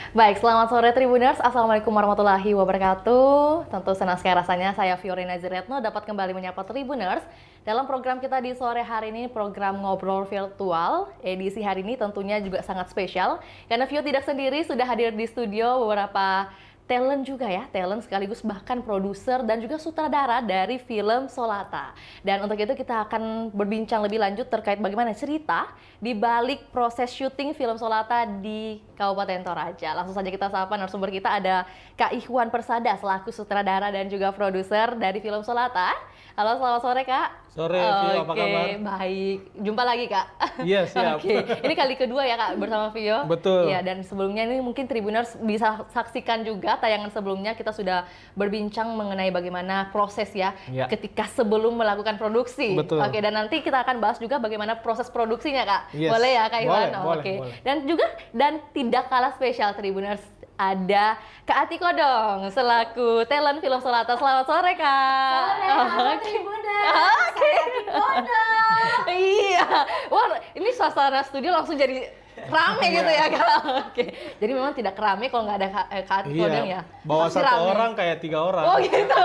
Baik, selamat sore Tribuners. Assalamualaikum warahmatullahi wabarakatuh. Tentu senang sekali rasanya saya Fiorina Ziretno dapat kembali menyapa Tribuners dalam program kita di sore hari ini, program Ngobrol Virtual. Edisi hari ini tentunya juga sangat spesial karena Vio tidak sendiri, sudah hadir di studio beberapa talent juga ya, talent sekaligus bahkan produser dan juga sutradara dari film Solata. Dan untuk itu kita akan berbincang lebih lanjut terkait bagaimana cerita di balik proses syuting film Solata di Kabupaten Toraja. Langsung saja kita sapa narasumber kita, ada Kak Ikhwan Persada selaku sutradara dan juga produser dari film Solata. Halo, selamat sore Kak. Sore, Vio, apa kabar? Baik. Jumpa lagi Kak. Iya, siap. Ini kali kedua ya Kak bersama Vio. Betul. Iya, dan sebelumnya ini mungkin Tribuners bisa saksikan juga tayangan sebelumnya kita sudah berbincang mengenai bagaimana proses ya, ketika sebelum melakukan produksi. Betul. Oke, dan nanti kita akan bahas juga bagaimana proses produksinya Kak. Yes. Boleh ya Kak Iwan? Boleh. Dan tidak kalah spesial Tribuners, ada Kak Ati Kodong selaku talent film Solata. Selamat sore Kak. Sore, Tribuners. Oke. Saya Ati Kodong. Iya. Wah, ini suasana studio langsung jadi rame gitu ya Kak. Oke. Jadi memang tidak rame kalau nggak ada Kak Ati Kodong ya. Bawa Pasti satu rame. orang kayak 3 orang. Oh gitu.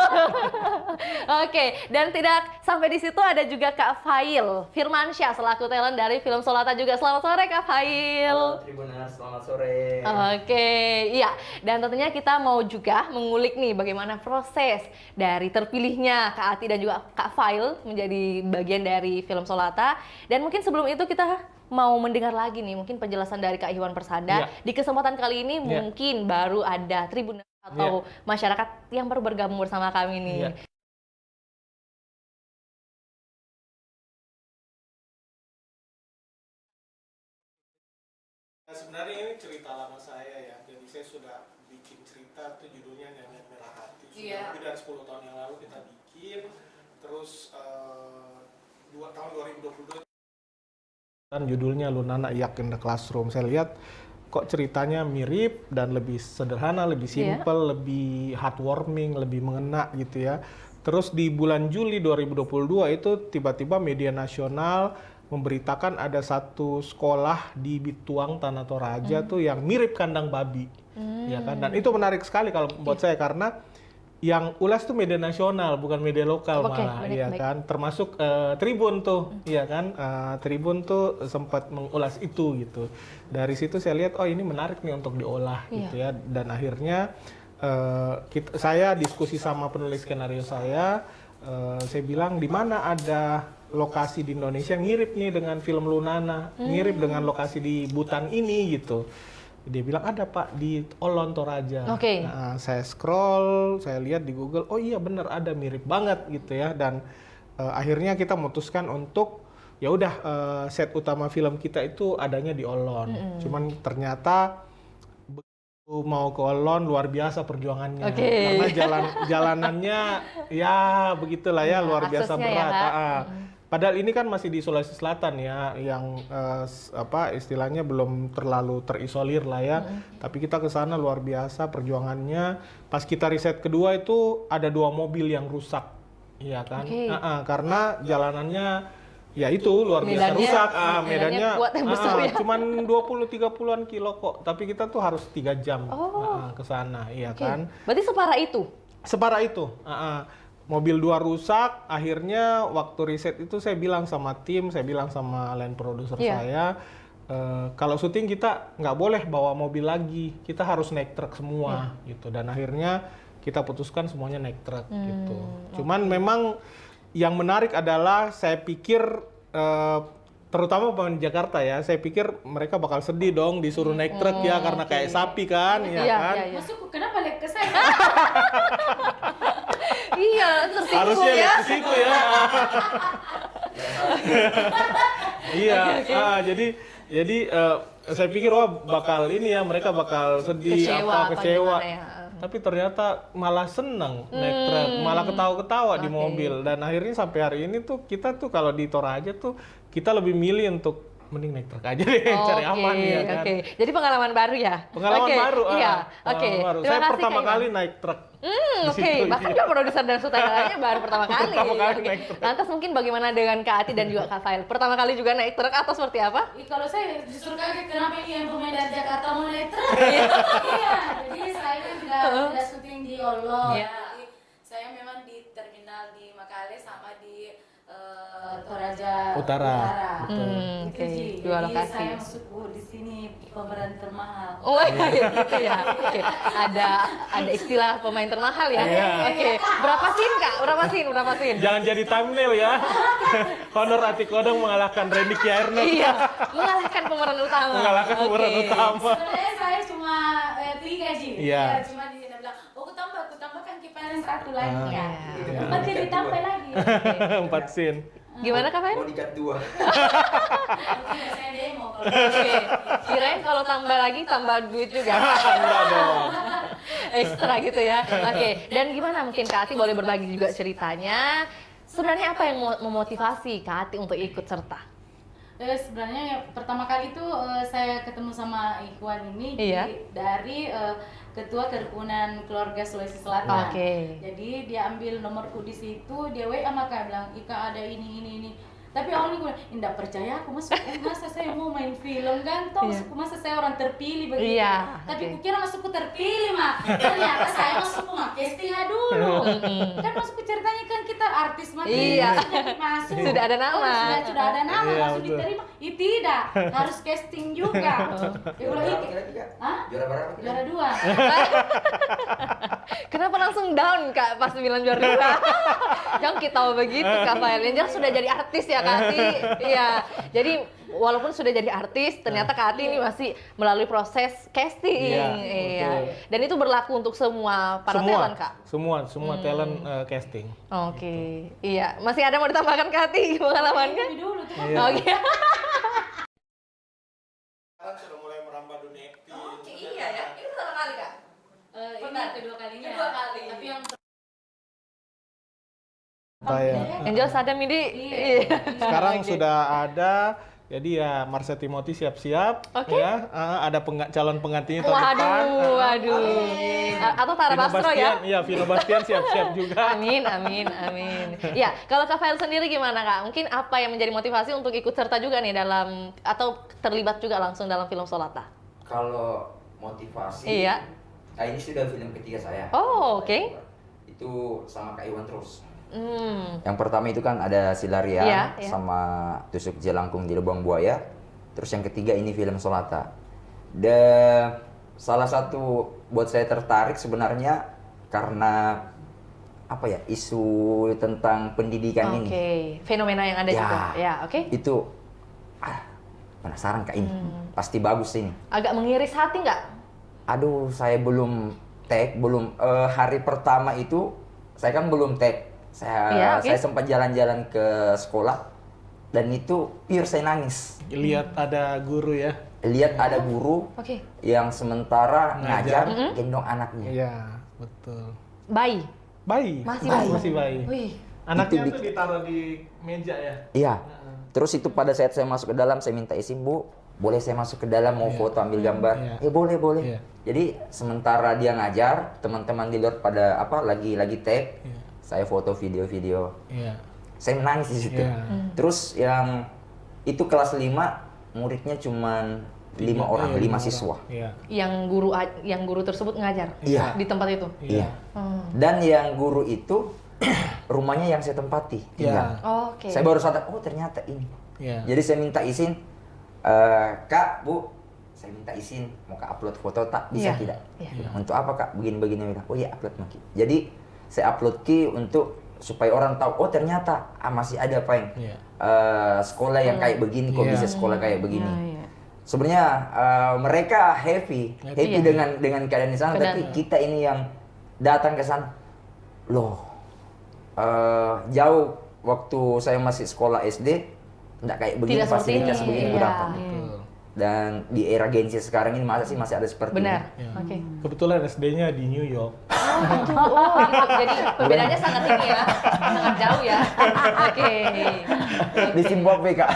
Oke, dan tidak sampai di situ ada juga Kak Fail Firmansyah selaku talent dari film Solata juga. Selamat sore Kak Fail. Halo Tribuners, selamat sore. Oke, iya. Dan tentunya kita mau juga mengulik nih bagaimana proses dari terpilihnya Kak Ati dan juga Kak Fail menjadi bagian dari film Solata. Dan mungkin sebelum itu kita mau mendengar lagi nih mungkin penjelasan dari Kak Ikhwan Persada. Di kesempatan kali ini mungkin baru ada Tribuners atau masyarakat yang baru bergabung bersama kami nih. Sebenarnya ini cerita lama saya ya, jadi saya sudah bikin cerita tuh judulnya Nenek Merah Hati. Sudah lebih dari 10 tahun yang lalu kita bikin, terus tahun 2022 kan judulnya Lunana Yak in the Classroom. Saya lihat kok ceritanya mirip dan lebih sederhana, lebih simple, lebih heartwarming, lebih mengena gitu ya. Terus di bulan Juli 2022 itu tiba-tiba media nasional memberitakan ada satu sekolah di Bituang, Tanah Toraja tuh yang mirip kandang babi, ya kan? Dan itu menarik sekali kalau buat saya karena yang ulas tuh media nasional bukan media lokal malah, ya kan? Termasuk Tribun tuh, ya kan? Tribun tuh sempat mengulas itu gitu. Dari situ saya lihat oh ini menarik nih untuk diolah gitu ya. Dan akhirnya saya diskusi sama penulis skenario saya bilang di mana ada lokasi di Indonesia mirip nih dengan film Lunana, mirip dengan lokasi di Butan ini gitu. Dia bilang ada Pak di Olon Toraja. Nah, saya scroll, saya lihat di Google, oh iya bener ada mirip banget gitu ya. Dan akhirnya kita memutuskan untuk ya udah set utama film kita itu adanya di Olon. Cuman ternyata mau ke Olon luar biasa perjuangannya karena jalanannya ya begitulah ya luar biasa berat. Padahal ini kan masih di Sulawesi Selatan ya, yang istilahnya belum terlalu terisolir lah ya. Tapi kita ke sana luar biasa perjuangannya. Pas kita riset kedua itu ada 2 mobil yang rusak, ya kan? Karena jalanannya ya itu luar biasa rusak, medannya cuman 20-30an kilo kok, tapi kita tuh harus 3 jam ke sana, iya kan? Berarti separah itu? Separah itu, mobil 2 rusak, akhirnya waktu riset itu saya bilang sama tim, saya bilang sama line producer saya, kalau syuting kita nggak boleh bawa mobil lagi, kita harus naik truk semua gitu, dan akhirnya kita putuskan semuanya naik truk gitu. Cuman memang yang menarik adalah saya pikir terutama pemain Jakarta ya, saya pikir mereka bakal sedih dong disuruh naik truk ya karena kayak sapi kan, ya kan? Masuk kenapa lihat ke saya? Iya, tersinggung harusnya ya. lihat ke situ ya. Iya, jadi saya pikir wah bakal ini ya, mereka bakal sedih, kecewa. Tapi ternyata malah senang naik truk, malah ketawa-ketawa di mobil. Dan akhirnya sampai hari ini tuh kita tuh kalau di Toraja tuh kita lebih milih untuk mending naik truk aja deh, cari aman ya kan. Oke. Jadi pengalaman baru ya? Pengalaman Oke, baru. Iya, pengalaman oke. baru. Terima Saya kasih, pertama Kak Iwan. kali naik truk. di Oke, situ, bahkan iya. juga produser dan sutradaranya baru pertama kali. Pertama kali Oke. naik truk. Lantas mungkin bagaimana dengan Kak Ati dan juga Kak Fail? Pertama kali juga naik truk atau seperti apa? Kalau saya justru kaget kenapa ini yang pemain dari Jakarta mau naik truk. Iya, jadi saya kan tidak syuting di Olo. Iya. Jadi saya memang di terminal di Makale sama di Toraja Utara. Hmm, Itu, oke. Ji. Dua Jadi lokasi. saya masuk di sini pemeran termahal. Oh iya, gitu ya. Oke. Ada istilah pemain termahal ya. Iya. Oke. Berapa scene, Kak? Berapa scene? Jangan jadi thumbnail ya. Honor Ati Kodong mengalahkan Randy Kierno. Iya, mengalahkan pemeran utama. Mengalahkan pemeran Oke. utama. Sebenarnya saya cuma 3 Ji. Iya. Ya, cuma di sini bilang, oh aku tambahkan kiparan 1 lagi ya. Iya. Nanti ditambah lagi. 4 scene. Gimana Kak Fail? Mau dikat 2. Tidak, saya demo kalau Oke. Kirain kalau tambah lagi tambah duit juga. Enggak dong. Ekstra gitu ya. Oke. Dan gimana mungkin Kak Ati boleh berbagi juga ceritanya? Sebenarnya apa yang memotivasi Kak Ati untuk ikut serta? sebenarnya yang pertama kali tuh saya ketemu sama Ikhwan ini Iya. dari Ketua Kerukunan Keluarga Sulawesi Selatan. Oke. Jadi dia ambil nomorku di situ, dia WA maka bilang, Ika ada ini. Tapi awalnya gue tidak percaya aku masa saya mau main film kan, toh Iya. masa saya orang terpilih begitu. Iya, Tapi oke. kukira masukku terpilih mak, ternyata saya masukku nggak castingnya dulu. Kan masukku ceritanya kan kita artis mah. Iya. Masuk. Sudah ada nama. Sudah ada nama, Iya, langsung betul. diterima. Tidak, harus casting juga. Ya Juara udah, berapa kira Kak? Hah? Juara berapa kira? Juara 2. Kenapa langsung down Kak pas bilang juara 2? Jangan kita tahu begitu Kak Fail. Yang jelas sudah jadi artis ya Kak Ati. Iya. Jadi walaupun sudah jadi artis, ternyata Kak Ati ini masih melalui proses casting. Iya, betul. Dan itu berlaku untuk semua para talent Kak. Semua talent casting. Oke. Iya. Masih ada mau ditambahkan Kak Ati pengalamannya? Tapi dulu tuh. Iya. Oke. Kan sudah mulai merambah dunia acting. Iya ya. Itu pertama kali Kak. Ini kedua kalinya. Kedua kali. Tapi yang Yang jelas ada Midi. Iya. Sekarang Oke. sudah ada. Jadi ya Marsha Timothy siap-siap Oke. ya. Ada calon penggantinya tahun depan. Waduh. Atau Tara Vino Basro Bastian, ya? Iya, Vino Bastian siap-siap juga. Amin. Ya, kalau Kak Fail sendiri gimana Kak? Mungkin apa yang menjadi motivasi untuk ikut serta juga nih dalam atau terlibat juga langsung dalam film Solata? Kalau motivasi, Iya. Ini sudah film ketiga saya. Oh, oke. Itu sama Kak Iwan terus. Hmm. Yang pertama itu kan ada Silaria Iya, iya. sama Tusuk Jelangkung di Lubang Buaya. Terus yang ketiga ini film Solata. Salah satu buat saya tertarik sebenarnya karena apa ya, isu tentang pendidikan Oke, ini. fenomena yang ada Ya. juga. Ya, oke. Itu penasaran Kak ini. Pasti bagus ini. Agak mengiris hati nggak? Aduh, saya belum hari pertama itu saya kan belum tag. Iya, oke. Saya sempat jalan-jalan ke sekolah dan itu pure saya nangis. Lihat ada guru ya. Lihat ada guru Oke. yang sementara Ngajar. ngajar gendong anaknya. Iya, betul. Bayi. Bayi. Masih Bayi. Masih bayi. Wih. Anaknya Itu tuh ditaruh di meja ya. Iya. Terus itu pada saat saya masuk ke dalam saya minta izin, Bu, boleh saya masuk ke dalam mau foto ambil gambar? Iya. Boleh. Iya. Jadi sementara dia ngajar, teman-teman di luar pada lagi tag. Iya. Saya foto video-video. Iya. Saya menangis di situ. Iya. Terus yang itu kelas 5, muridnya cuman 5 orang, 5 siswa. Iya. Yang guru tersebut ngajar Iya. di tempat itu. Iya. Dan yang guru itu rumahnya yang saya tempati tinggal. Oke. Saya baru sadar, oh ternyata ini. Iya. Jadi saya minta izin, Kak, Bu, saya minta izin mau Kak upload foto tak bisa Iya. tidak? Iya. Untuk apa Kak? Begini-begini bilang. Oh iya upload Maki. Jadi saya upload Ki untuk supaya orang tahu, oh ternyata masih ada apa yang Iya. sekolah yang kayak begini, kok Iya. bisa sekolah kayak begini. Iya. Sebenarnya mereka happy Iya. dengan keadaan di sana, tapi kita ini yang datang ke sana, loh jauh waktu saya masih sekolah SD, nggak kayak begini Tidak seperti fasilitas ini. begini Iya. berapa. Betul. Dan di era Gen Z sekarang ini masih ada seperti Benar. ini. Iya. Oke. Kebetulan SD-nya di New York. Oh, gitu. Jadi perbedaannya sangat ini ya, sangat jauh ya. Oke. Di Zimbabwe Kak.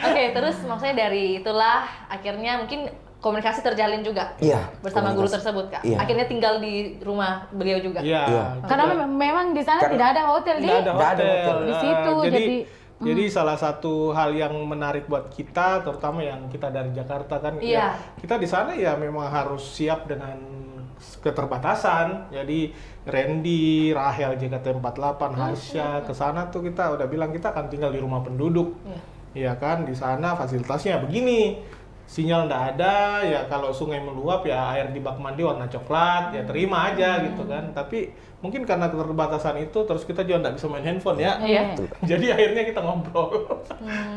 Oke, terus maksudnya dari itulah akhirnya mungkin komunikasi terjalin juga Iya. bersama guru komunikasi. tersebut Kak. Iya. Akhirnya tinggal di rumah beliau juga. Iya. Iya. Karena memang di sana Karena- tidak ada hotel Nggak ada Nggak ada hotel. hotel. Di situ, jadi salah satu hal yang menarik buat kita, terutama yang kita dari Jakarta kan, Iya. ya, kita di sana ya memang harus siap dengan keterbatasan. Jadi Randy, Rahel JKT48, Harsha, ke sana tuh kita udah bilang kita akan tinggal di rumah penduduk. Iya. Iya kan, di sana fasilitasnya begini. Sinyal nggak ada, ya kalau sungai meluap ya air di bak mandi warna coklat, ya terima aja gitu kan. Tapi mungkin karena keterbatasan itu, terus kita juga nggak bisa main handphone ya. Iya. Jadi akhirnya kita ngobrol.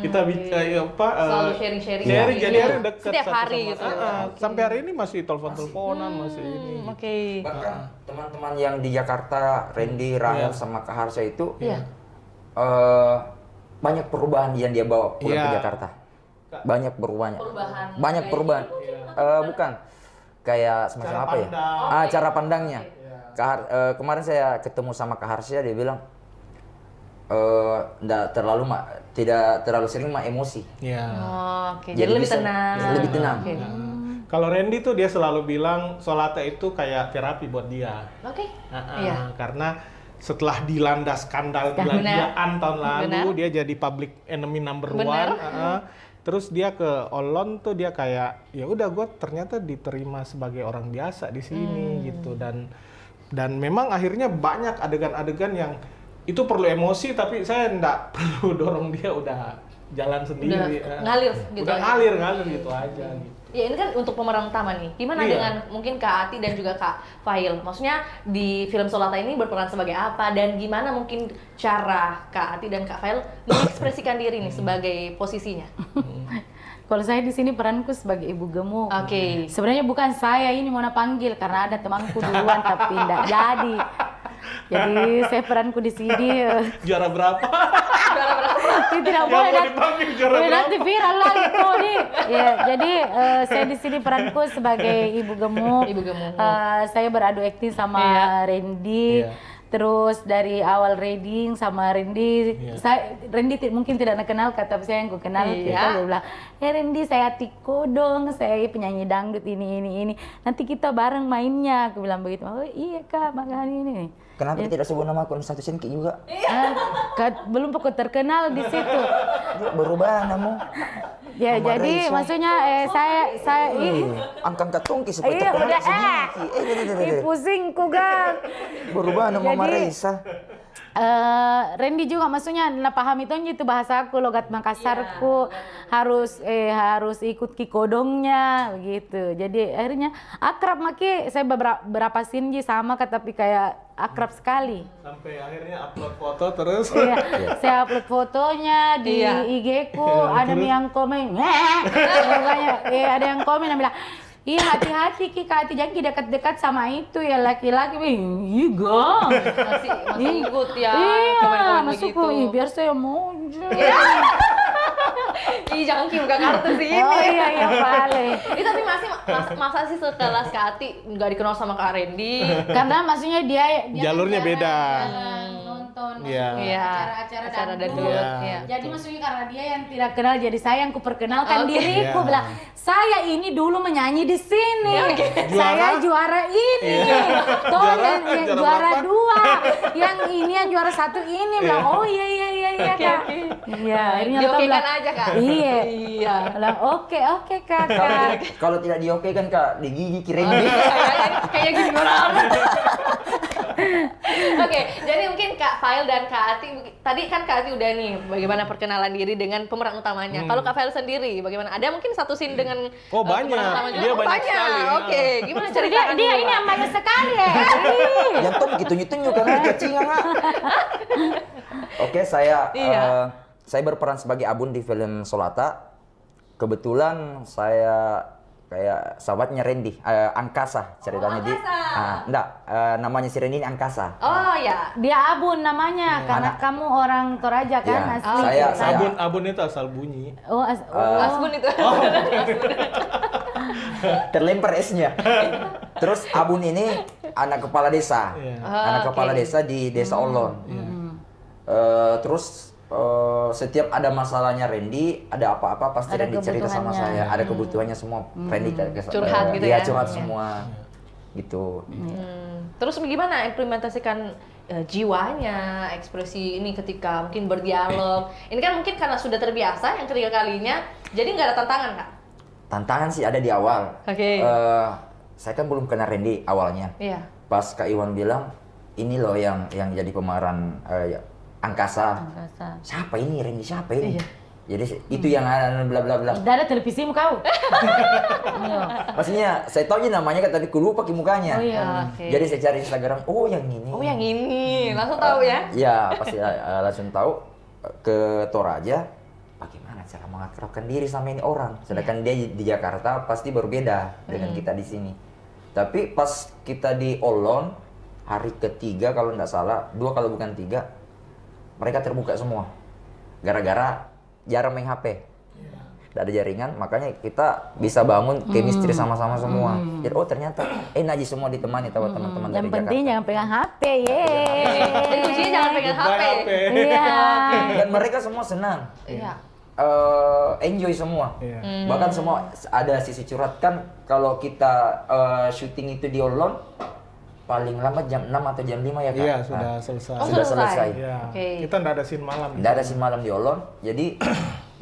Kita bisa Selalu sharing-sharing. sharing, Iya. jadi hari dekat Setiap satu hari sama gitu. sampai hari ini masih telepon-teleponan, masih ini. Oke. Bahkan teman-teman yang di Jakarta, Randy, Rahel, Iya. sama Kak Harsha itu Iya. banyak perubahan yang dia bawa pulang ke Iya. Jakarta. Banyak perubahannya. Perubahan. Banyak Kayak perubahan. Bukan kayak semacam Cara apa ya? pandang. Cara pandangnya. Iya. Kemarin saya ketemu sama Kak Harsha, dia bilang tidak terlalu sering emosi. Iya. Oh, oke. Jadi lebih bisa- tenang. lebih tenang. Oke. Kalau Randy tuh dia selalu bilang Solata itu kayak terapi buat dia. Oke. Nah, Iya. karena setelah dilanda skandal Benar. plagiaan tahun lalu, Benar. dia jadi public enemy number Benar. one. Terus dia ke Olon tuh dia kayak ya udah gue ternyata diterima sebagai orang biasa di sini gitu, dan memang akhirnya banyak adegan-adegan yang itu perlu emosi tapi saya nggak perlu dorong dia, udah jalan sendiri. Udah ngalir gitu Udah aja. ngalir gitu aja gitu. Ya ini kan untuk pemeran utama nih. Gimana Iya. dengan mungkin Kak Ati dan juga Kak Fahil? Maksudnya di film Solata ini berperan sebagai apa dan gimana mungkin cara Kak Ati dan Kak Fahil mengekspresikan diri nih sebagai posisinya? Kalau saya di sini peranku sebagai ibu gemuk. Oke. Sebenarnya bukan saya ini mau panggil karena ada temanku duluan tapi tidak jadi. Jadi saya peranku di sini Juara berapa? tidak Nggak boleh mau dipanggil juara berapa? nanti viral lagi tuh nih. Ya, jadi saya di sini peranku sebagai ibu gemuk. Ibu gemuk. Saya beradu akting sama Iya. Randy. Iya. Terus dari awal reading sama Randy, Iya. Randy mungkin tidak kenal kata saya yang ku kenal. Iya. Dia bilang, Randy saya Tiko dong, saya penyanyi dangdut ini. Nanti kita bareng mainnya. Aku bilang begitu. Oh iya kak, makanya ini. Kenapa tidak sebut nama akun satu Senki juga? Belum pokok terkenal di situ. Dia berubah namu. Ya Mama jadi Raisa. maksudnya saya Angkat tongki supaya iya terkenal udah Senki. pusing ku kan. Berubah nama Mama Jadi- Raisa. Randy juga maksudnya lah paham itu bahasaku logat Makassarku harus ikut kikodongnya begitu. Jadi akhirnya akrab maki saya beberapa scene sama tapi kayak akrab sekali. Sampai akhirnya upload foto terus. Iya, saya upload fotonya di Iya. IG-ku, ada yang komen, ada yang komen yang bilang, iya hati-hati Ki, Kak Ati jangan dekat-dekat sama itu ya laki-laki. Iya gang. Masih ikut ya Iya, komen-komen masukku, begitu. biar saya muncul. Ih, jangan Ki buka kartu sih ini. Oh iya paling. Tapi masih masa sih sekelas Kak Ati nggak dikenal sama Kak Randy? Karena maksudnya dia Jalurnya kan beda. jarang nonton Iya. Iya. acara-acara Acara dangdut. dangdut, Iya. iya. Jadi maksudnya karena dia yang tidak kenal jadi saya yang kuperkenalkan Oke. diriku Iya. bilang saya ini dulu menyanyi di sini. Saya Juara? juara ini. Iya. Toh Juara? yang Juara juara berapa? 2. Yang ini yang juara 1 ini bilang oh iya Oke, Kak. oke. Iya, akhirnya Diokekan bilang, aja, Kak. Iya. Iya. Bilang oke Kakak. Kalau tidak dioke kan Kak, digigit kirain. Kayak gini orang. Oke, jadi mungkin Kak Fail dan Kak Ati, tadi kan Kak Ati udah nih bagaimana perkenalan diri dengan pemeran utamanya. Kalau Kak Fail sendiri, bagaimana? Ada mungkin satu scene dengan Oh, banyak. pemeran utama juga? Dia Oh, banyak sekali. Oke, gimana Dia, ceritakan dia dulu, ini Kak? yang banyak sekali ya. Yang tuh gitu tunjuk kan cacingan Kak. Oke, Iya. saya berperan sebagai Abun di film Solata. Kebetulan saya kayak sahabatnya Randy, Angkasa ceritanya di. Enggak, namanya si Randy ini Angkasa. Oh ya, Dia Abun namanya karena Anak- kamu orang Toraja kan Iya. asli. Saya- Abun itu asal bunyi. Oh, Asbun itu. terlempar esnya. Terus Abun ini anak kepala desa, anak kepala desa di desa Olon. Terus setiap ada masalahnya Randy, ada apa-apa pasti Ada Randy cerita sama kebutuhannya. saya. Ada kebutuhannya semua, Randy Curhat gitu dia ya? curhat semua, gitu. Terus gimana implementasikan jiwanya, ekspresi ini ketika mungkin berdialog? Ini kan mungkin karena sudah terbiasa yang ketiga kalinya, jadi nggak ada tantangan Kak? Tantangan sih ada di awal. Oke. Saya kan belum kenal Randy awalnya. Iya. Pas Kak Iwan bilang, ini loh yang jadi pemeran angkasa. Siapa ini Randy? Siapa ini? Iya. Jadi itu yang bla bla bla. Udah ada televisimu kau. Maksudnya saya tahu aja namanya kan tadi ku lupa mukanya. Oh iya. Oke. Jadi saya cari Instagram, oh yang ini. Oh yang ini, langsung tahu ya? Iya, pasti langsung tahu ke Toraja. Bagaimana cara mengakrabkan diri sama ini orang? Sedangkan dia di Jakarta pasti berbeda dengan kita di sini. Tapi pas kita di Olon hari ketiga kalau nggak salah, 2 kalau bukan 3, mereka terbuka semua. Gara-gara jarang main HP. Nggak ada jaringan, makanya kita bisa bangun chemistry sama-sama semua. Jadi ternyata enak aja semua ditemani sama teman-teman dari Yang penting Jakarta. jangan pegang HP, ye. Dan kuncinya jangan pegang HP. Iya. Dan mereka semua senang. Iya. Enjoy semua. Iya. Bahkan semua ada sisi curhat kan kalau kita syuting itu di Olon paling lama jam 6 atau jam 5 ya Kak? Iya, sudah selesai. Oh, Sudah selesai. selesai. Iya. Oke. Kita nggak ada scene malam. Nggak ada sih malam di Olon, jadi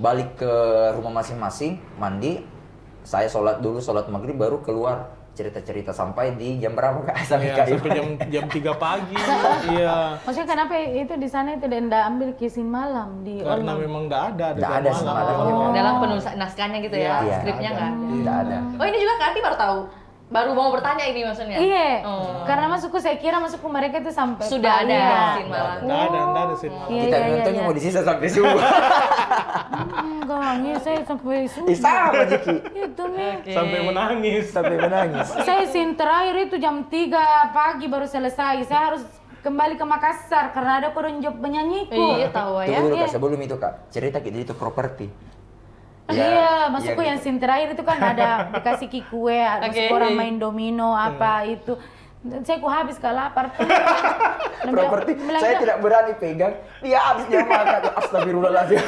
balik ke rumah masing-masing, mandi, saya sholat dulu, sholat maghrib baru keluar cerita-cerita sampai di jam berapa Kak? Sampai Iya, Kak sampai jam 3 pagi. Iya. Maksudnya kenapa itu di sana itu dan ambil kisin malam di Karena Olon? memang nggak ada Nggak jam ada scene malam. Oh, dalam penulisan naskahnya gitu ya, Iya. skripnya nggak ada. Tidak ada. Oh ini juga Kak Ati baru tahu? Baru mau bertanya ini maksudnya? Iya, Oh. karena masukku saya kira masukku mereka itu sampai Sudah ada Iya. scene malam. Nggak ada scene malam. Iya, Kita iya, nontonnya iya. mau disisa sampai subuh. Enggak, ini saya sampai subuh. Sama Jiki. Itu nih. Sampai menangis. Sampai menangis. Saya scene terakhir itu jam 3 pagi baru selesai. Saya harus kembali ke Makassar karena ada koron job penyanyiku. Iya tahu ya. Tunggu dulu Kak, Iya. sebelum itu Kak, cerita kita itu properti. Iya, maksudku iya, yang scene terakhir itu kan ada dikasih kue, Oke. masuk orang main domino apa itu. Saya ku habis kalau lapar. Properti, saya tidak berani pegang, dia habis dia makan. Astagfirullahaladzim.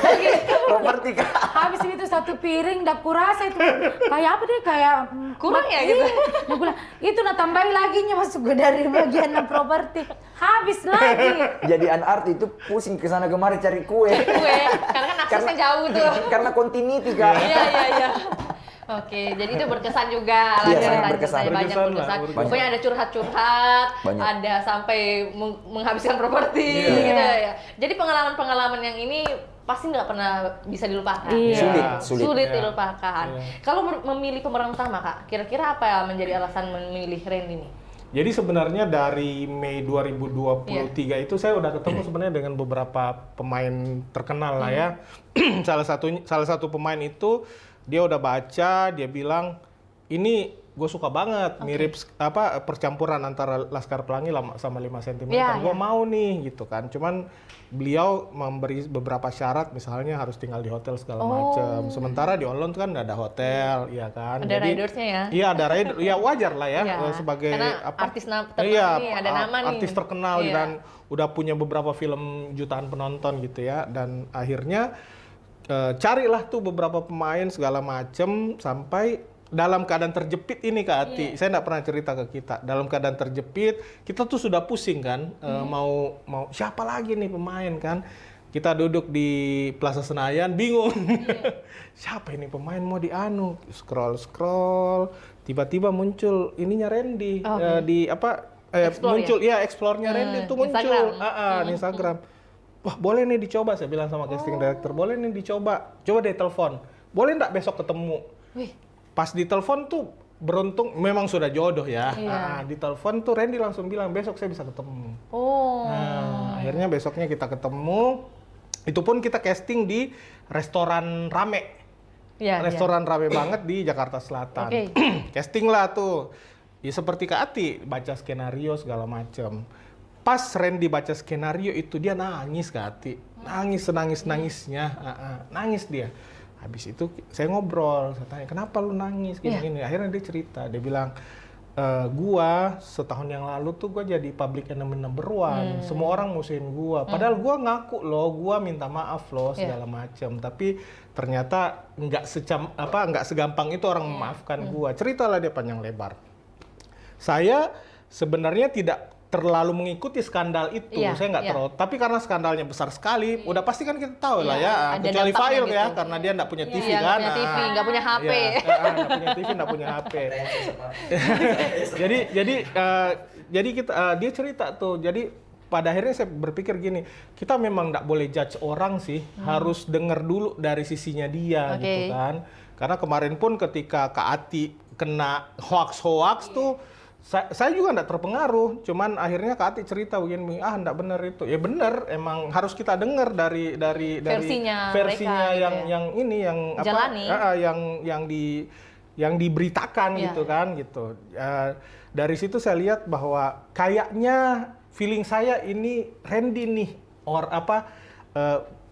Properti Kak. Habis itu satu piring, dah kurasa itu kayak apa deh, kayak Kurang ya gitu? Nah, bilang, itu nah tambahin lagi nya masuk ke dari bagian properti. Habis lagi. Jadi Anart itu pusing ke sana kemari cari kue. Kue, karena kan aksesnya jauh tuh. Karena continuity Kak. Iya. Oke, jadi itu berkesan juga lah Iya, ceritanya, berkesan. banyak Berkesan lah, berkesan. berkesan. Pokoknya ada curhat-curhat, Banyak. ada sampai menghabiskan properti Iya. gitu ya. Jadi pengalaman-pengalaman yang ini pasti nggak pernah bisa dilupakan. Iya. Sulit. Iya. dilupakan. Iya. Kalau memilih pemeran utama Kak, kira-kira apa yang menjadi alasan memilih Randy nih? Jadi sebenarnya dari Mei 2023 itu saya udah ketemu sebenarnya dengan beberapa pemain terkenal lah ya. salah satu pemain itu dia udah baca, dia bilang ini gue suka banget, mirip percampuran antara Laskar Pelangi sama 5 cm. Iya, Gue iya. mau nih gitu kan. Cuman beliau memberi beberapa syarat, misalnya harus tinggal di hotel segala macam. Sementara di Olon tuh kan nggak ada hotel, ya kan. Ada ridersnya ya? Iya ada rider, ya wajar lah ya Iya. sebagai Karena artis terkenal iya, nih, ada nama nih. artis terkenal Iya. dan udah punya beberapa film jutaan penonton gitu ya. Dan akhirnya carilah tuh beberapa pemain segala macem sampai dalam keadaan terjepit ini Kak Ati. Saya nggak pernah cerita ke kita. Dalam keadaan terjepit, kita tuh sudah pusing kan, mau siapa lagi nih pemain kan. Kita duduk di Plaza Senayan, bingung. Siapa ini pemain mau dianu? Scroll, tiba-tiba muncul ininya Randy. Di apa, Explore muncul ya explore-nya Randy itu muncul. Instagram. Di Instagram. Wah boleh nih dicoba, saya bilang sama casting director, boleh nih dicoba. Coba deh telepon. Boleh nggak besok ketemu? Wih. Pas di telepon tuh beruntung, memang sudah jodoh ya. Iya. Di telepon tuh Randy langsung bilang besok saya bisa ketemu. Oh. Nah, akhirnya besoknya kita ketemu. Itu pun kita casting di restoran rame. Iya, Restoran rame banget di Jakarta Selatan. Oke. Casting lah tuh. Ya seperti Kak Ati, baca skenario segala macam. Pas Randy baca skenario itu dia nangis Kak Ati. Nangis senangis-nangisnya. Nangis dia. Habis itu saya ngobrol, saya tanya kenapa lu nangis gini-gini. Akhirnya dia cerita, dia bilang gua setahun yang lalu tuh gua jadi public enemy number one. Semua orang musuhin gua. Padahal gua ngaku loh, gua minta maaf loh segala macam. Tapi ternyata nggak segampang itu orang memaafkan gua. Ceritalah dia panjang lebar. Saya sebenarnya tidak terlalu mengikuti skandal itu, saya nggak terlalu. Tapi karena skandalnya besar sekali, udah pasti kan kita tahu lah ya. Kecuali Fail gitu. Ya, karena dia nggak punya TV kan. Nggak punya TV, nggak punya HP. Nggak punya TV, nggak punya HP. jadi kita dia cerita tuh. Jadi pada akhirnya saya berpikir gini, kita memang nggak boleh judge orang sih, harus denger dulu dari sisinya dia gitu kan. Karena kemarin pun ketika Kak Ati kena hoax tuh. Saya juga nggak terpengaruh, cuman akhirnya Kak Ati cerita begini, nggak benar itu. Ya benar, emang harus kita dengar dari versinya mereka, yang jalani. Yang diberitakan gitu kan gitu. Dari situ saya lihat bahwa kayaknya feeling saya ini Randy nih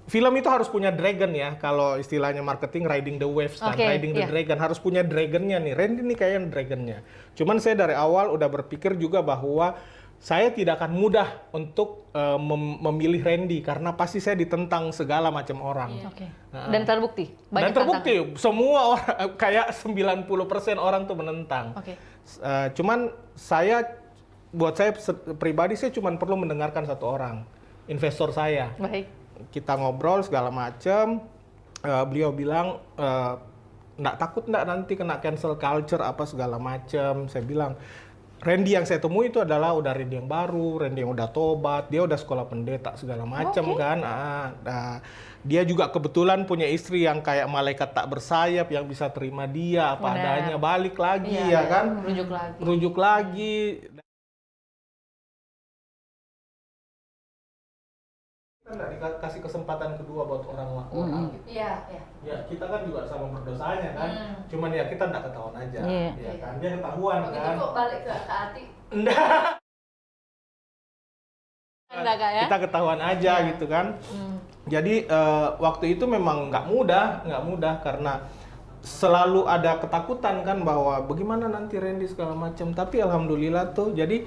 film itu harus punya dragon ya, kalau istilahnya marketing riding the waves kan, riding the dragon, harus punya dragonnya nih. Randy nih kayaknya dragonnya. Cuman saya dari awal udah berpikir juga bahwa saya tidak akan mudah untuk memilih Randy karena pasti saya ditentang segala macam orang. Dan terbukti? Dan terbukti, semua orang, kayak 90% orang tuh menentang. Cuman buat saya pribadi, saya cuma perlu mendengarkan satu orang, investor saya. Kita ngobrol segala macam, beliau bilang nggak takut nggak nanti kena cancel culture apa segala macam. Saya bilang Randy yang saya temui itu adalah udah Randy yang baru, Randy yang udah tobat, dia udah sekolah pendeta segala macam kan. Dia juga kebetulan punya istri yang kayak malaikat tak bersayap yang bisa terima dia apa adanya, balik lagi kan, rujuk lagi. Kita nggak dikasih kesempatan kedua buat orang gitu. Ya kita kan juga sama berdosanya kan. Cuman ya kita nggak ketahuan aja. Ya kan, dia ketahuan kan. Itu kok balik ke Kak Ati? Enggak ya? Kita ketahuan aja gitu kan. Jadi waktu itu memang nggak mudah karena selalu ada ketakutan kan bahwa bagaimana nanti Randy segala macam. Tapi alhamdulillah tuh jadi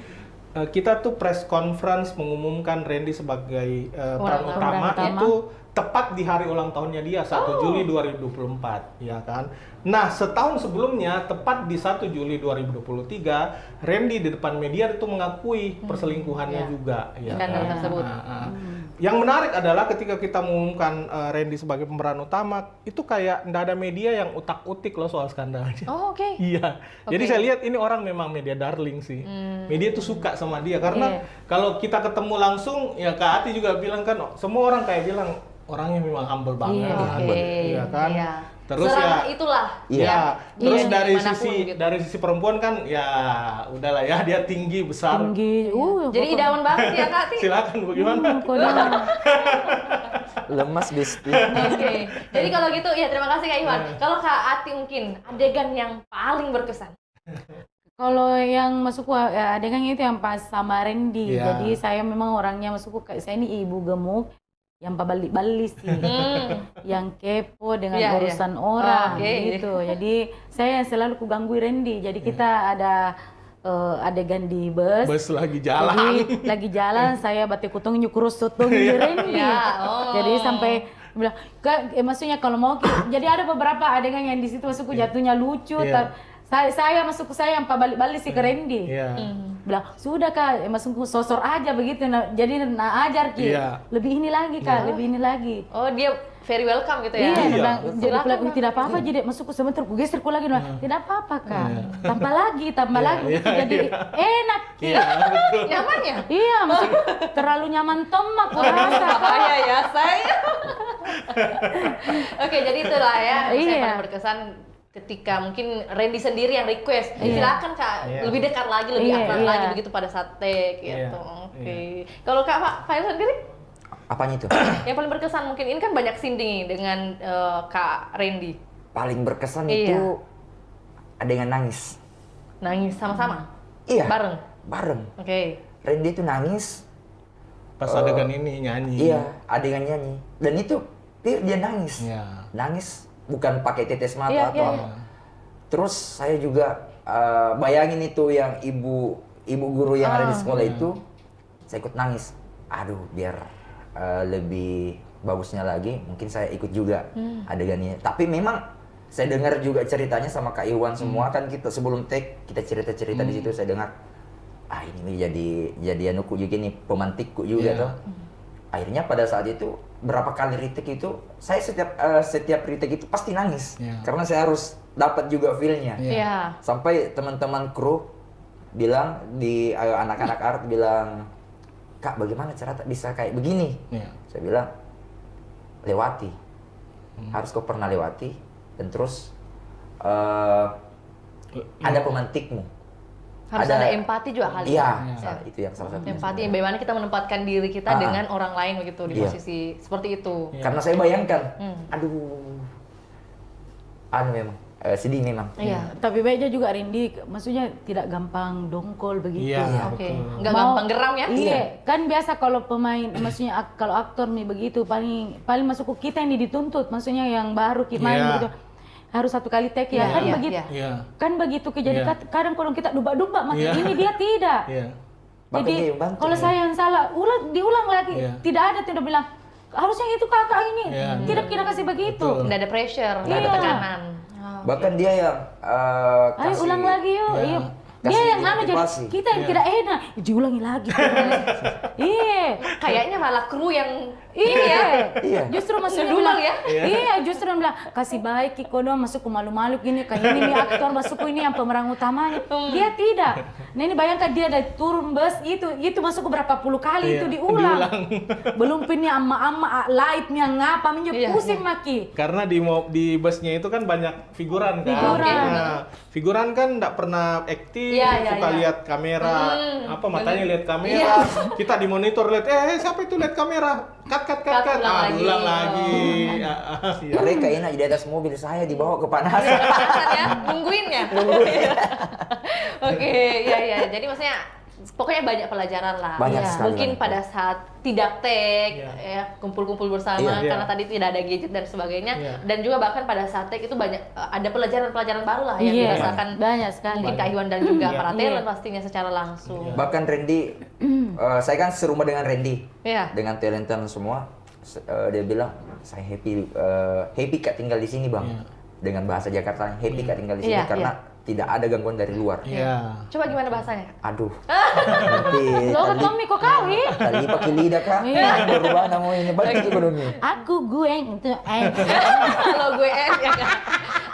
kita tuh press conference mengumumkan Randy sebagai peran utama itu tepat di hari ulang tahunnya dia, 1 Juli 2024, ya kan. Nah, setahun sebelumnya, tepat di 1 Juli 2023, Randy di depan media itu mengakui perselingkuhannya juga, ya kan. Tersebut. Yang menarik adalah ketika kita mengumumkan Randy sebagai pemeran utama, itu kayak nggak ada media yang utak-utik loh soal skandalnya. Iya. Jadi saya lihat ini orang memang media darling sih. Media tuh suka sama dia karena kalau kita ketemu langsung, ya Kak Ati juga bilang kan, semua orang kayak bilang orangnya memang humble banget, ya kan. Terus itulah. Terus dari sisi perempuan kan, ya udahlah ya, dia tinggi besar. Jadi idaman banget ya Kak Ati. Silakan bagaimana? Lemas Gusti. Jadi kalau gitu ya terima kasih Kak Iwan. Kalau Kak Ati mungkin adegan yang paling berkesan. Kalau yang masukku adegan itu yang pas sama Randy. Jadi saya memang orangnya masukku, saya ini ibu gemuk yang balik-balik sih, yang kepo dengan urusan orang gitu. Jadi saya yang selalu kuganggu Randy. Jadi kita ada adegan di bus lagi jalan. Jadi lagi jalan saya batik kutung nyukur sotung di Randy. Jadi sampai bilang, maksudnya kalau mau, jadi ada beberapa adegan yang di situ masukku jatuhnya lucu. Saya masuk saya yang balik-balik sih ke Randy. Bilang, sudah Kak, masuk sosor aja begitu. Jadi ajar Ki. Lebih ini lagi Kak, lebih ini lagi. Oh, dia very welcome gitu ya. Bilang, tidak apa-apa jadi masuk sebentar, ku geserku lagi. Tidak apa-apa Kak. Tambah lagi. Jadi enak Ki. Nyaman ya? Iya, masuk terlalu nyaman tomak aku rasa. Bahaya ya saya. Oke, jadi itulah ya. Saya paling berkesan ketika mungkin Randy sendiri yang request, silakan Kak, lebih dekat lagi, lebih akrab lagi begitu pada saat take gitu. Kalau Kak Fail sendiri? Apanya itu? Yang paling berkesan mungkin, ini kan banyak scene nih dengan Kak Randy. Paling berkesan itu adegan nangis. Nangis sama-sama? Iya. Bareng? Randy itu nangis. Pas adegan ini nyanyi. Iya, adegan nyanyi. Dan itu dia nangis. Nangis bukan pakai tetes mata Iya, atau iya. apa. Terus saya juga bayangin itu yang ibu guru yang ada di sekolah itu, saya ikut nangis. Aduh, biar lebih bagusnya lagi, mungkin saya ikut juga adegannya. Tapi memang saya dengar juga ceritanya sama Kak Iwan semua, kan kita sebelum take kita cerita-cerita di situ, saya dengar ini jadi anuku juga nih, pemantikku juga Iya. tuh. Akhirnya pada saat itu berapa kali retake itu saya setiap retake itu pasti nangis. Iya. Karena saya harus dapat juga feel-nya. Iya. Iya. Sampai teman-teman kru bilang di anak-anak art bilang, "Kak, bagaimana cara bisa kayak begini?" Iya. Saya bilang, "Lewati. Harus kau pernah lewati dan terus ada pemantikmu." Harus ada empati juga kali Iya, ya. itu yang salah satunya. Empati, bagaimana kita menempatkan diri kita Ah. dengan orang lain begitu di Iya. posisi seperti itu. Karena saya bayangkan, aduh, memang sedih memang. Iya. Tapi baiknya juga Rindy, maksudnya tidak gampang dongkol begitu. Iya, Oke, betul. nggak Mau- gampang geram ya? Iya, kan biasa kalau pemain, maksudnya kalau aktor nih begitu paling masuk kita yang dituntut, maksudnya yang baru main Iya. begitu harus satu kali take ya, Iya, kan iya, begitu. iya. Iya. Kan begitu kejadian Iya. kadang kalau kita dubak-dubak mati Iya. ini dia tidak. Iya. Bahkan Jadi dia yang bantu. kalau saya yang salah, diulang lagi. Iya. Tidak ada tidak bilang harusnya itu kakak ini. Iya. Tidak kita kasih begitu. Betul. Nggak ada pressure, nggak ada Iya. tekanan. Bahkan dia yang Ayo ulang lagi yuk. Iya. Iya. Kasih Dia yang anu jadi motivasi. kita yang Iya. tidak enak. Diulangi lagi. Iya. Kayaknya malah kru yang Iya. Iya. Justru maksudnya Ngedumel bilang, ya? Iya, justru bilang kasih baik Kiko dong masuk ke malu-malu gini kayak ini nih aktor masuk ini yang pemeran utamanya. Dia tidak. Nah ini bayangkan dia dari turun bus itu masuk ke berapa puluh kali Iya, itu diulang. diulang. Belum pinnya ama-ama light yang ngapa minyak Iya, pusing maki. Karena di busnya itu kan banyak figuran kan. Figuran. Nah, figuran kan enggak pernah acting, Iya, iya, suka iya. lihat kamera. Apa matanya lihat kamera. Iya. Kita di monitor lihat siapa itu lihat kamera. Cut. Ulang lagi. Ulang lagi. Oh. Iya. Mereka enak di atas mobil, saya dibawa ke panasan. Panasan ya, nungguin ya. Oke, iya. Jadi maksudnya pokoknya banyak pelajaran lah. Banyak Iya. sekali. Mungkin banyak. pada saat tidak take, Iya. ya kumpul-kumpul bersama Iya. karena tadi tidak ada gadget dan sebagainya. Iya. Dan juga bahkan pada saat take itu banyak ada pelajaran-pelajaran baru lah yang Iya, dirasakan banyak sekali. mungkin Kak Iwan dan juga Iya. para Iya. talent pastinya secara langsung. Bahkan Randy, saya kan serumah dengan Randy, Iya. dengan talentan semua. Dia bilang, saya happy Kak tinggal di sini bang. Iya. Dengan bahasa Jakarta, happy Kak tinggal di sini Iya, karena tidak ada gangguan dari luar. Iya. Coba gimana bahasanya? Aduh, nanti Lo kan Tommy kok kawin? tadi pakai lidah Kak, Iya. berubah namanya ini balik ke gunungnya. Aku gue itu Kalau gue ya kan.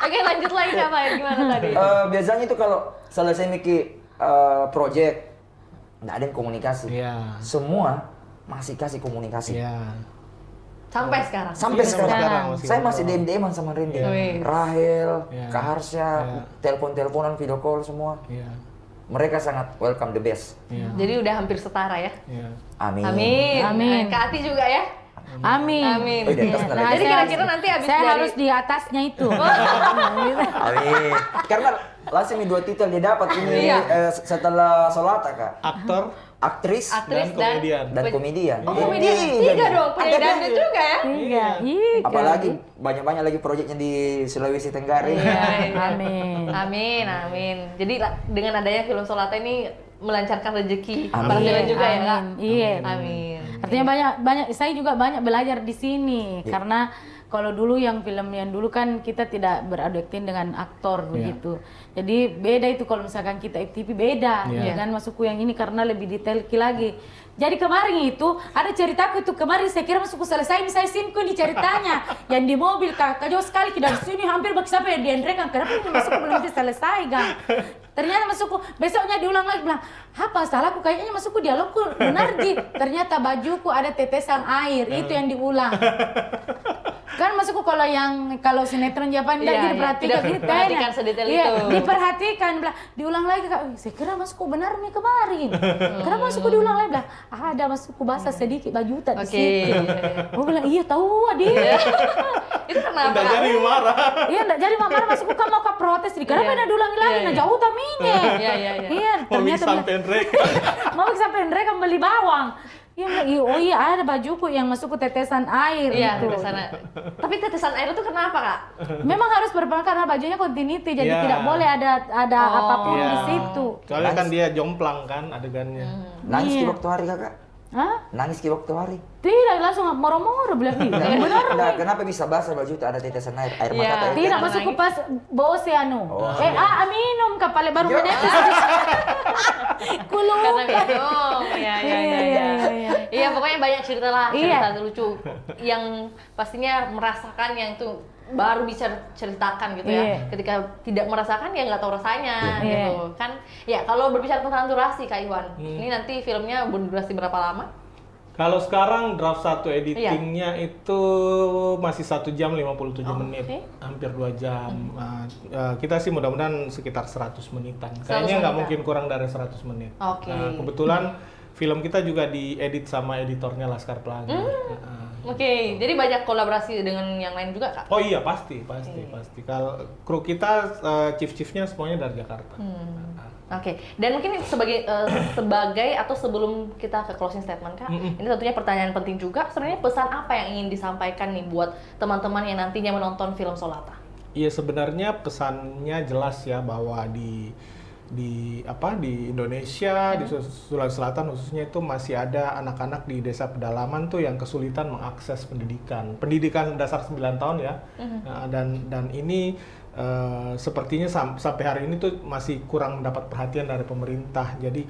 Oke, lanjut lagi apa ya gimana tadi? Biasanya itu kalau selesai mikir project, nggak ada yang komunikasi. Iya. Semua masih kasih komunikasi. Iya. Sampai sekarang. Sampai Iya, sampai sekarang. sekarang Saya masih ngobrol. DM-an sama Randy. Iya. Rahel, Iya. Kak Harsha, Iya. telepon-teleponan, video call semua. Iya. Mereka sangat welcome the best. Iya. Jadi udah hampir setara ya. Iya. Amin. Amin. Amin. Kak Ati juga ya. Amin. Amin. Oh, di atas nggak ada. Jadi saya- kira-kira nanti habis saya dari harus di atasnya itu. Amin. Karena langsung 2 titel dia dapat ini Iya. setelah Solata Kak. Aktor Aktris aktris dan komedian. dan komedian. Oh, komedian. Tiga dong, penyanyi Ada dangdut juga ya. Iya. Ih, Apalagi banyak-banyak lagi proyeknya di Sulawesi Tenggara. Iya. Amin. Amin, amin. Jadi dengan adanya film Solata ini melancarkan rezeki Amin. para talent juga ya, Kak. Amin. Iya. Amin. Artinya banyak saya juga banyak belajar di sini karena kalau dulu yang film yang dulu kan kita tidak beradu akting dengan aktor begitu. Jadi beda itu kalau misalkan kita FTV beda Iya. dengan masukku yang ini karena lebih detail lagi. Jadi kemarin itu ada ceritaku itu kemarin saya kira masukku selesai saya simku di ceritanya yang di mobil kak jauh sekali dari sini hampir bak sampai di Andre kan kenapa ini masukku belum selesai kan. Ternyata masukku besoknya diulang lagi bilang apa salahku kayaknya masukku dialogku benar Ji. Ternyata bajuku ada tetesan air itu yang diulang. Kan masukku kalau sinetron Jepang Iya, jadi iya. perhatikan Tidak gitu perhatikan sedetail iya, itu. diperhatikan bilang diulang lagi kak. Saya kira masukku benar nih kemarin. Kenapa masukku diulang lagi bilang ada masukku basah sedikit bajutan di Oke. situ. Aku bilang iya tahu dia. Itu kenapa? Udah jadi marah. Iya enggak jadi mama masukku kan mau ke protes kenapa Iya. ada diulangi lagi Iya, nah iya. jauh tamine. Iya, iya, iya. Iya Mau ternyata sampai mereka. mau sampai mereka beli bawang. Oh iya ada bajuku yang masuk ke tetesan air Iya, itu. ke sana. Tapi tetesan air itu kenapa, Kak? Memang harus berperan karena bajunya continuity, jadi Iya. tidak boleh ada apapun Iya. di situ. Soalnya kan dia jomplang kan adegannya. Nangis Iya. di waktu hari kakak? Hah? Nangis di waktu hari? Tidak, langsung moro-moro bilang ih, benar. Nah, kenapa bisa basah baju itu ada tetesan air Iya. mata tadi? Tidak Karena masuk ke nangis. pas bose anu. Minum kapal baru Iya. menetes. Kulo. Karena minum. Iya. Iya. Iya, pokoknya banyak cerita lah, Iya. cerita lucu yang pastinya merasakan yang itu baru bisa ceritakan gitu ya. Iya. Ketika tidak merasakan ya nggak tahu rasanya Iya. gitu kan. Ya kalau berbicara tentang durasi Kak Iwan, ini nanti filmnya berdurasi berapa lama? Kalau sekarang draft 1 editingnya itu masih 1 jam 57 menit, oke. hampir 2 jam. Nah, kita sih mudah-mudahan sekitar 100 menitan. 100 Kayaknya nggak menitan. mungkin kurang dari 100 menit. Oke. Nah, kebetulan film kita juga diedit sama editornya Laskar Pelangi. Oke, jadi banyak kolaborasi dengan yang lain juga Kak? Oh iya pasti. Kalau kru kita chief-chiefnya semuanya dari Jakarta. Oke, dan mungkin sebagai atau sebelum kita ke closing statement Kak, ini tentunya pertanyaan penting juga. Sebenarnya pesan apa yang ingin disampaikan nih buat teman-teman yang nantinya menonton film Solata? Iya sebenarnya pesannya jelas ya bahwa di Indonesia di Sulawesi Selatan khususnya itu masih ada anak-anak di desa pedalaman tuh yang kesulitan mengakses pendidikan dasar 9 tahun ya. Nah, dan ini sepertinya sampai hari ini tuh masih kurang mendapat perhatian dari pemerintah. Jadi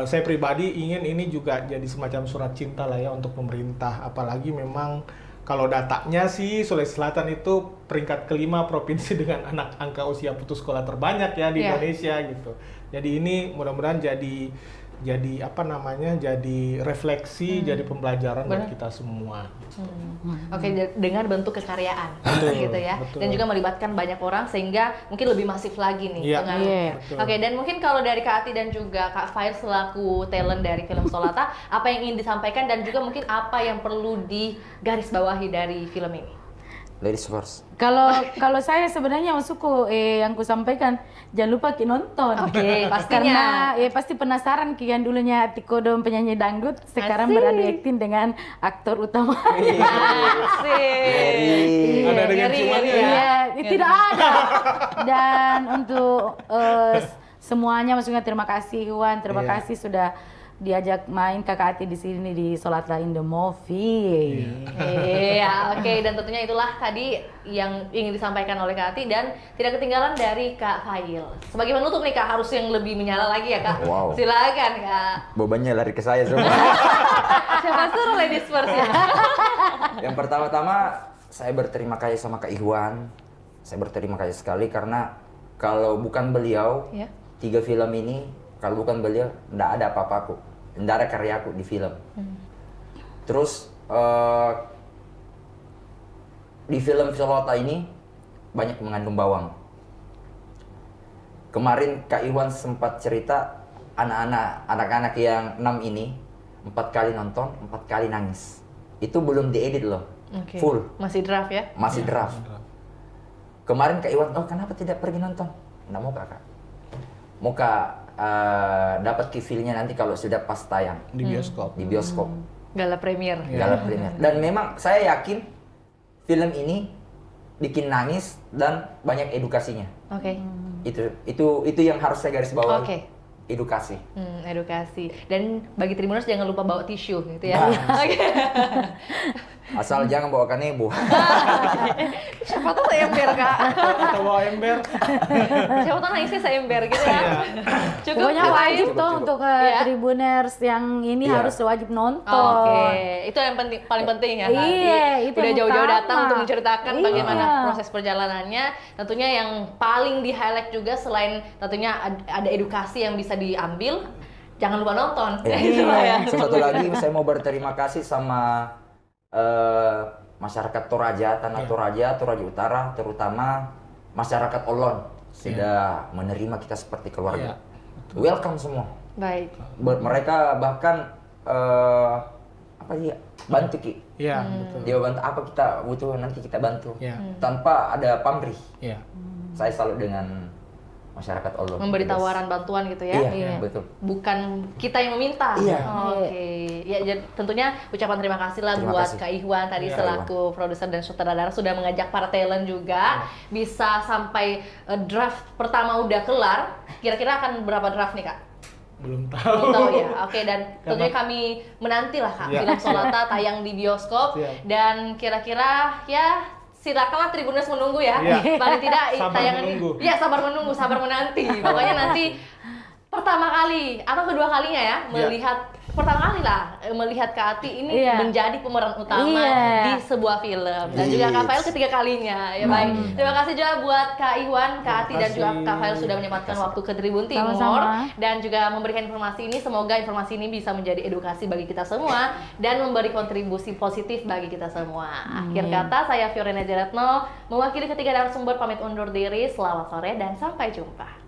saya pribadi ingin ini juga jadi semacam surat cinta lah ya untuk pemerintah, apalagi memang kalau datanya sih Sulawesi Selatan itu peringkat kelima provinsi dengan angka usia putus sekolah terbanyak ya di Indonesia gitu. Jadi ini mudah-mudahan jadi refleksi, jadi pembelajaran buat kita semua. Oke, dengan bentuk kekaryaan Betul, gitu ya. betul. Dan juga melibatkan banyak orang sehingga mungkin lebih masif lagi nih Iya, dengan betul. Oke, dan mungkin kalau dari Kak Ati dan juga Kak Fair selaku talent dari film Solata, apa yang ingin disampaikan dan juga mungkin apa yang perlu digarisbawahi dari film ini? Ladies first. Kalau saya sebenarnya masukku yang ku sampaikan jangan lupa nonton. Oke, pastinya. Karena pasti penasaran kian dulunya Tikodom penyanyi dangdut sekarang Asik. beradu akting dengan aktor utama. Asik. Ada dengan Ngeri, ciumannya ngeri ya? Iya, tidak ada. Dan untuk semuanya maksudnya terima kasih Iwan, terima Iya. kasih sudah diajak main Kakak Ati di sini di Solata in the Movie. Iya, oke, dan tentunya itulah tadi yang ingin disampaikan oleh Kak Ati dan tidak ketinggalan dari Kak Fail. Sebagai penutup nih Kak, harus yang lebih menyala lagi ya Kak. Wow. Silakan Kak. Bebannya lari ke saya semua. Siapa suruh ladies first ya? Yang pertama-tama saya berterima kasih sama Kak Iwan. Saya berterima kasih sekali karena kalau bukan beliau, Ya. 3 film ini, kalau bukan beliau, nggak ada apa-apaku. Nggak ada karyaku di film. Terus di film Solata ini banyak mengandung bawang. Kemarin Kak Iwan sempat cerita anak-anak yang 6 ini 4 kali nonton, 4 kali nangis. Itu belum diedit loh, Oke. full, Masih draft ya? masih draft. Kemarin Kak Iwan, oh kenapa tidak pergi nonton? Nggak mau Kak. Mau Kak dapat feel-nya nanti kalau sudah pas tayang Di bioskop. di bioskop, Gala premier. gala premier. Dan memang saya yakin film ini bikin nangis dan banyak edukasinya. Oke. Itu yang harus saya garis bawahi. Oke. Edukasi. Edukasi. Dan bagi Tribuners jangan lupa bawa tisu gitu ya. Nah. Oke. Asal jangan bawa kanebo. Siapa tahu saya ember Kak. Atau bawa ember. Siapa tahu nangisnya saya ember gitu ya. Cukup Pokoknya Kak wajib Fail? tuh untuk Iya. Tribuners yang ini Iya. harus wajib nonton. Oke, itu yang penting, paling penting ya. Iya, Nanti itu udah yang jauh-jauh utama. datang untuk menceritakan Iya. bagaimana proses perjalanannya. Tentunya yang paling di highlight juga selain tentunya ada edukasi yang bisa diambil, jangan lupa nonton. Ya. Itulah ya. Satu lagi saya mau berterima kasih sama masyarakat Toraja, Tanah Toraja Utara, terutama masyarakat Olon sudah menerima kita seperti keluarga. Welcome semua. Baik. Mereka bahkan bantu Ki. Iya, betul. Dia bantu apa kita butuh nanti kita bantu. Iya. Tanpa ada pamrih. Iya. Saya salut dengan masyarakat Allah. Memberi Guys. tawaran bantuan gitu ya. Iya, betul. Bukan kita yang meminta. Iya. Oke. Ya, jadi tentunya ucapan terima kasih lah Terima buat kasih. Kak Ihwan tadi Iya. selaku produser dan sutradara sudah mengajak para talent juga bisa sampai draft pertama udah kelar. Kira-kira akan berapa draft nih Kak? Belum tahu. Belum tahu ya. Oke, dan tentunya kami menanti lah Kak Iya. film Solata tayang di bioskop Siap. dan kira-kira ya silakanlah Tribuners menunggu ya. Iya. Paling tidak Sabar tayangan menunggu. ini. Iya, sabar menunggu, sabar menanti. Pokoknya nanti pertama kali atau kedua kalinya ya melihat pertama kali lah melihat Kak Ati ini Iya. menjadi pemeran utama Iya. di sebuah film dan juga Kak Fail ketiga kalinya ya baik. Terima kasih juga buat Kak Iwan, Kak Ati dan juga Kak Fail sudah menyempatkan waktu ke Tribun Timur Sama-sama. dan juga memberikan informasi ini. Semoga informasi ini bisa menjadi edukasi bagi kita semua dan memberi kontribusi positif bagi kita semua. Akhir kata saya Fiorina Jaretno mewakili ketiga narasumber pamit undur diri. Selamat sore dan sampai jumpa.